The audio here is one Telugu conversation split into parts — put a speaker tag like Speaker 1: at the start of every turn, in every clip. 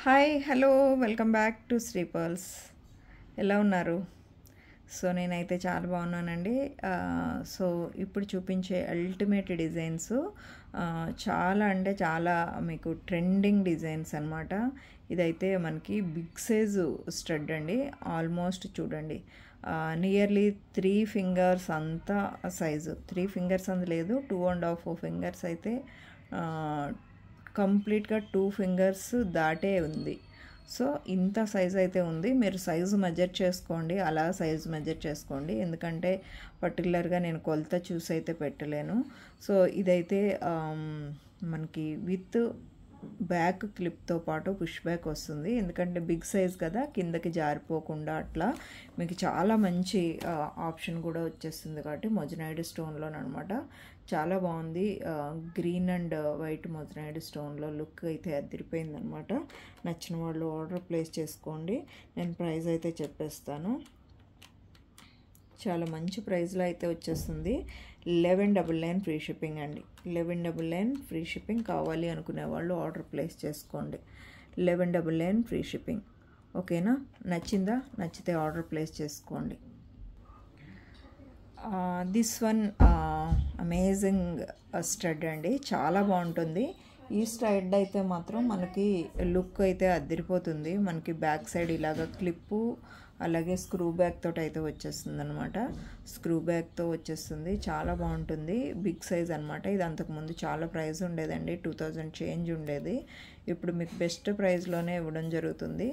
Speaker 1: Hi hello welcome back to Sri pearls. ఎలా ఉన్నారు? సో నేనైతే చాలా బాగున్నానండి. సో ఇప్పుడు చూపించే అల్టిమేట్ డిజైన్స్ చాలా అంటే చాలా మీకు ట్రెండింగ్ డిజైన్స్ అనమాట. ఇదైతే మనకి బిగ్ సైజు స్టడ్ అండి. ఆల్మోస్ట్ చూడండి, నియర్లీ 3 ఫింగర్స్ అంతా సైజు. 3 ఫింగర్స్ అంత లేదు, 2.5 ఫింగర్స్ అయితే కంప్లీట్గా 2 ఫింగర్స్ దాటే ఉంది. సో ఇంత సైజ్ అయితే ఉంది. మీరు సైజు మెజర్ చేసుకోండి, అలా సైజు మెజర్ చేసుకోండి, ఎందుకంటే పర్టికులర్గా నేను కొలత చూసి అయితే పెట్టలేను. సో ఇదైతే మనకి విత్ బ్యాక్ క్లిప్తో పాటు పుష్ బ్యాక్ వస్తుంది, ఎందుకంటే బిగ్ సైజ్ కదా, కిందకి జారిపోకుండా అట్లా మీకు చాలా మంచి ఆప్షన్ కూడా వచ్చేస్తుంది. కాబట్టి మొజనైడ్ స్టోన్లోనమాట చాలా బాగుంది. Green and white moissanite స్టోన్లో look అయితే అదిరిపోయింది అనమాట. నచ్చిన వాళ్ళు ఆర్డర్ ప్లేస్ చేసుకోండి. నేను ప్రైస్ అయితే చెప్పేస్తాను. చాలా మంచి ప్రైస్లో అయితే వచ్చేస్తుంది. 1199 ఫ్రీ షిప్పింగ్ అండి. 1199 ఫ్రీ షిప్పింగ్. కావాలి అనుకునే వాళ్ళు ఆర్డర్ ప్లేస్ చేసుకోండి. 1199 ఫ్రీ షిప్పింగ్. ఓకేనా? నచ్చిందా? నచ్చితే ఆర్డర్ ప్లేస్ చేసుకోండి. దిస్ వన్ అమేజింగ్ స్టడ్ అండి, చాలా బాగుంటుంది. ఈ స్టడ్ అయితే మాత్రం మనకి లుక్ అయితే అదిరిపోతుంది. మనకి బ్యాక్ సైడ్ ఇలాగ క్లిప్పు, అలాగే స్క్రూ బ్యాక్ తోటి అయితే వచ్చేస్తుంది అనమాట. స్క్రూ బ్యాక్తో వచ్చేస్తుంది, చాలా బాగుంటుంది. బిగ్ సైజ్ అనమాట. ఇది అంతకుముందు చాలా ప్రైస్ ఉండేదండి, 2000 చేంజ్ ఉండేది. ఇప్పుడు మీకు బెస్ట్ ప్రైస్లోనే ఇవ్వడం జరుగుతుంది.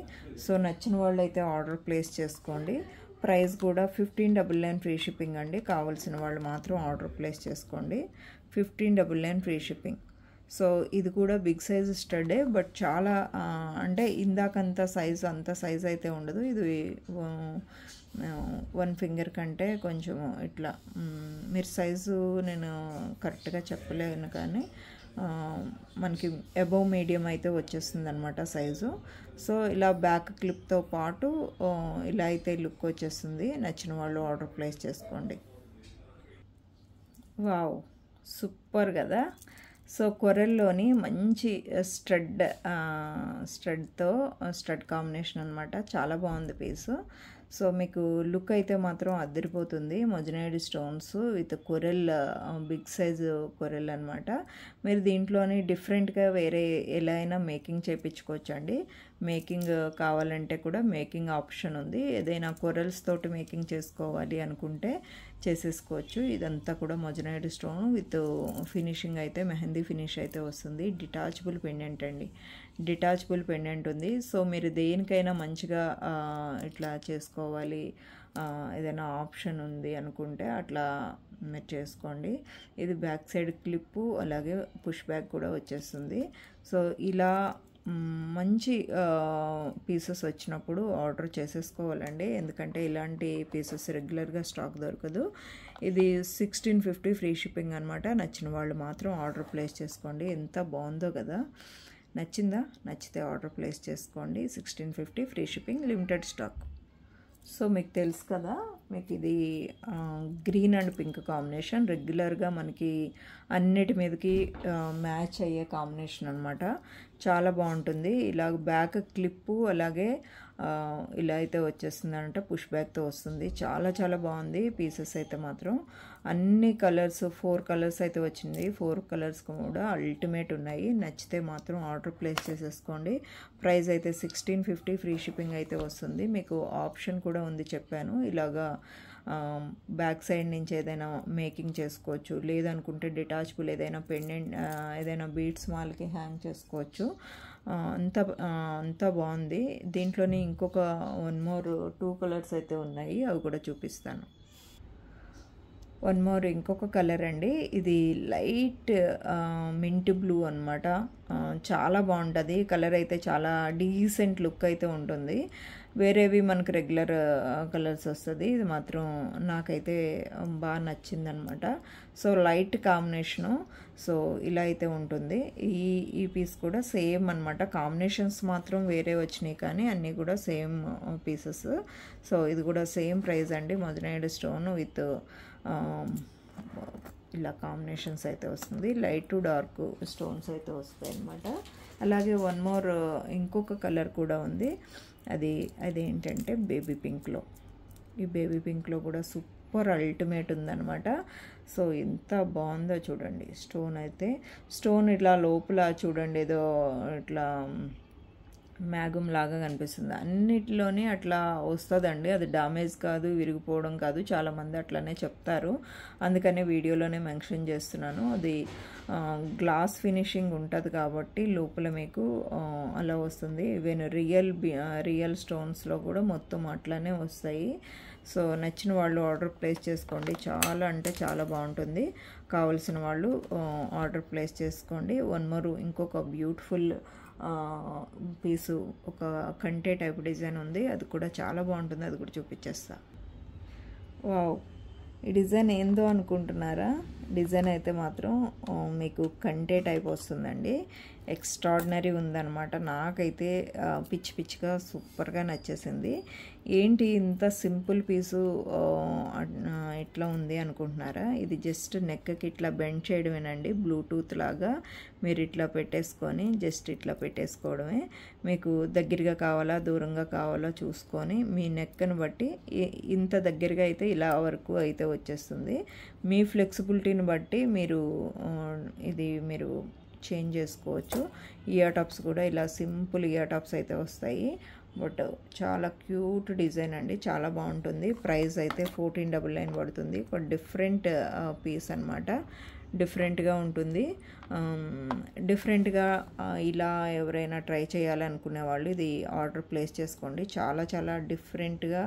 Speaker 1: సో నచ్చిన వాళ్ళు అయితే ఆర్డర్ ప్లేస్ చేసుకోండి. ప్రైస్ కూడా 1599 ఫ్రీ షిప్పింగ్ అండి. కావాల్సిన వాళ్ళు మాత్రం ఆర్డర్ ప్లేస్ చేసుకోండి. 1599 ఫ్రీ షిప్పింగ్. సో ఇది కూడా బిగ్ సైజ్ స్టడే, బట్ చాలా అంటే ఇందాకంత సైజ్ అంత సైజ్ అయితే ఉండదు. ఇది 1 ఫింగర్ కంటే కొంచెం ఇట్లా, మీరు సైజు నేను కరెక్ట్గా చెప్పలేను, కానీ మనకి అబోవ్ మీడియం అయితే వచ్చేస్తుంది అనమాట సైజు. సో ఇలా బ్యాక్ క్లిప్తో పాటు ఇలా అయితే లుక్ వచ్చేస్తుంది. నచ్చిన వాళ్ళు ఆర్డర్ ప్లేస్ చేసుకోండి. వావ్, సూపర్ కదా. సో కొరెల్లోని మంచి స్టడ్ కాంబినేషన్ అనమాట. చాలా బాగుంది పీసు. సో మీకు లుక్ అయితే మాత్రం అదిరిపోతుంది. Moissanite stones with కొరెల్, big size కొరెల్ అనమాట. మీరు దీంట్లోని డిఫరెంట్గా వేరే ఎలా అయినా మేకింగ్ చేయించుకోవచ్చండి. మేకింగ్ కావాలంటే కూడా మేకింగ్ ఆప్షన్ ఉంది. ఏదైనా కొరెల్స్ తోటి మేకింగ్ చేసుకోవాలి అనుకుంటే చేసేసుకోవచ్చు. ఇదంతా కూడా మొజనైడ్ స్టోన్ విత్ ఫినిషింగ్ అయితే మెహందీ ఫినిష్ అయితే వస్తుంది. డిటాచబుల్ పెండెంట్ అండి, డిటాచబుల్ పెండెంట్ ఉంది. సో మీరు దేనికైనా మంచిగా ఇట్లా చేసుకోవాలి, ఏదైనా ఆప్షన్ ఉంది అనుకుంటే అట్లా మీరు చేసుకోండి. ఇది బ్యాక్ సైడ్ క్లిప్పు, అలాగే పుష్ బ్యాక్ కూడా వచ్చేస్తుంది. సో ఇలా మంచి పీసెస్ వచ్చినప్పుడు ఆర్డర్ చేసేసుకోవాలండి, ఎందుకంటే ఇలాంటి పీసెస్ రెగ్యులర్గా స్టాక్ దొరకదు. ఇది 1650 ఫ్రీ షిప్పింగ్ అనమాట. నచ్చిన వాళ్ళు మాత్రం ఆర్డర్ ప్లేస్ చేసుకోండి. ఎంత బాగుందో కదా. నచ్చిందా? నచ్చితే ఆర్డర్ ప్లేస్ చేసుకోండి. 1650 free shipping, limited stock. So మీకు తెలుసు కదా, మీకు ఇది గ్రీన్ అండ్ పింక్ కాంబినేషన్ రెగ్యులర్గా మనకి అన్నిటి మీదకి మ్యాచ్ అయ్యే కాంబినేషన్ అనమాట. చాలా బాగుంటుంది. ఇలాగ బ్యాక్ క్లిప్పు, అలాగే ఇలా అయితే వచ్చేస్తుంది అంటే పుష్ బ్యాక్తో వస్తుంది. చాలా చాలా బాగుంది పీసెస్ అయితే మాత్రం. అన్ని కలర్స్ 4 కలర్స్ అయితే వచ్చింది. 4 కలర్స్ కూడా అల్టిమేట్ ఉన్నాయి. నచ్చితే మాత్రం ఆర్డర్ ప్లేస్ చేసేసుకోండి. ప్రైస్ అయితే 1650 ఫ్రీ షిప్పింగ్ అయితే వస్తుంది. మీకు ఆప్షన్ కూడా ఉంది చెప్పాను, ఇలాగా బ్యాక్ సైడ్ నుంచి ఏదైనా మేకింగ్ చేసుకోవచ్చు, లేదనుకుంటే డిటాచబుల్ ఏదైనా పెండెంట్, ఏదైనా బీడ్స్ మాల్కి హ్యాంగ్ చేసుకోవచ్చు. అంత బాగుంది. దీంట్లోనే ఇంకొక 1 మోర్ 2 కలర్స్ అయితే ఉన్నాయి, అవి కూడా చూపిస్తాను. 1 మోర్ ఇంకొక కలర్ అండి. ఇది లైట్ మింట్ బ్లూ అనమాట. చాలా బాగుంటుంది కలర్ అయితే. చాలా డీసెంట్ లుక్ అయితే ఉంటుంది. వేరేవి మనకు రెగ్యులర్ కలర్స్ వస్తుంది, ఇది మాత్రం నాకైతే బాగా నచ్చిందనమాట. So light combination. సో ఇలా అయితే ఉంటుంది. ఈ పీస్ కూడా సేమ్ అనమాట. కాంబినేషన్స్ మాత్రం వేరే వచ్చినాయి, కానీ అన్నీ కూడా సేమ్ పీసెస్. సో ఇది కూడా సేమ్ ప్రైస్ అండి. మొజనైడ్ స్టోన్ విత్ ఇలా కాంబినేషన్స్ అయితే వస్తుంది. లైట్ టు డార్క్ స్టోన్స్ అయితే వస్తాయి అన్నమాట. అలాగే వన్ మోర్ ఇంకొక కలర్ కూడా ఉంది. అదేంటంటే బేబీ పింక్లో. ఈ బేబీ పింక్లో కూడా సూపర్ అల్టిమేట్ ఉందన్నమాట. సో ఎంత బాగుందో చూడండి. స్టోన్ ఇట్లా లోపల చూడండి ఏదో ఇట్లా మ్యాగమ్ లాగా కనిపిస్తుంది. అన్నిటిలోనే అట్లా వస్తుందండి. అది డ్యామేజ్ కాదు, విరిగిపోవడం కాదు. చాలామంది అట్లనే చెప్తారు, అందుకనే వీడియోలోనే మెన్షన్ చేస్తున్నాను. అది గ్లాస్ ఫినిషింగ్ ఉంటుంది కాబట్టి లోపల మీకు అలా వస్తుంది. ఈవెన్ రియల్ స్టోన్స్లో కూడా మొత్తం అట్లానే వస్తాయి. సో నచ్చిన వాళ్ళు ఆర్డర్ ప్లేస్ చేసుకోండి. చాలా అంటే చాలా బాగుంటుంది. కావలసిన వాళ్ళు ఆర్డర్ ప్లేస్ చేసుకోండి. వన్ మోర్ ఇంకొక బ్యూటిఫుల్ పీసు, ఒక కంటే టైప్ డిజైన్ ఉంది. అది కూడా చాలా బాగుంటుంది. అది కూడా చూపించేస్తా. వావ్, ఈ డిజైన్ ఏందో అనుకుంటున్నారా? డిజైన్ అయితే మాత్రం మీకు కంటే టైప్ వస్తుందండి. ఎక్స్ట్రాడినరీ ఉందన్నమాట. నాకైతే పిచ్చిగా సూపర్గా నచ్చేసింది. ఏంటి ఇంత సింపుల్ పీసు ఇట్లా ఉంది అనుకుంటున్నారా? ఇది జస్ట్ నెక్కి ఇట్లా బెండ్ చేయడమేనండి. బ్లూటూత్ లాగా మీరు ఇట్లా పెట్టేసుకొని జస్ట్ ఇట్లా పెట్టేసుకోవడమే. మీకు దగ్గరగా కావాలా దూరంగా కావాలా చూసుకొని మీ నెక్ని బట్టి ఇంత దగ్గరగా అయితే ఇలా వరకు అయితే వచ్చేస్తుంది. మీ ఫ్లెక్సిబిలిటీని బట్టి మీరు చేంజ్ చేసుకోవచ్చు. ఇయర్ టాప్స్ కూడా ఇలా సింపుల్ ఇయర్ టాప్స్ అయితే వస్తాయి. బట్ చాలా క్యూట్ డిజైన్ అండి, చాలా బాగుంటుంది. ప్రైస్ అయితే 1499 పడుతుంది. ఒక డిఫరెంట్ పీస్ అనమాట. డిఫరెంట్గా ఉంటుంది. డిఫరెంట్గా ఇలా ఎవరైనా ట్రై చేయాలనుకునే వాళ్ళు ఇది ఆర్డర్ ప్లేస్ చేసుకోండి. చాలా చాలా డిఫరెంట్గా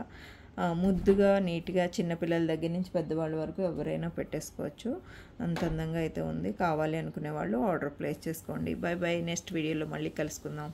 Speaker 1: ముద్దుగా నీట్గా చిన్నపిల్లల దగ్గర నుంచి పెద్దవాళ్ళ వరకు ఎవరైనా పెట్టేసుకోవచ్చు. అంత అందంగా అయితే ఉంది. కావాలి అనుకునే వాళ్ళు ఆర్డర్ ప్లేస్ చేసుకోండి. By by. నెక్స్ట్ వీడియోలో మళ్ళీ కలుసుకుందాం.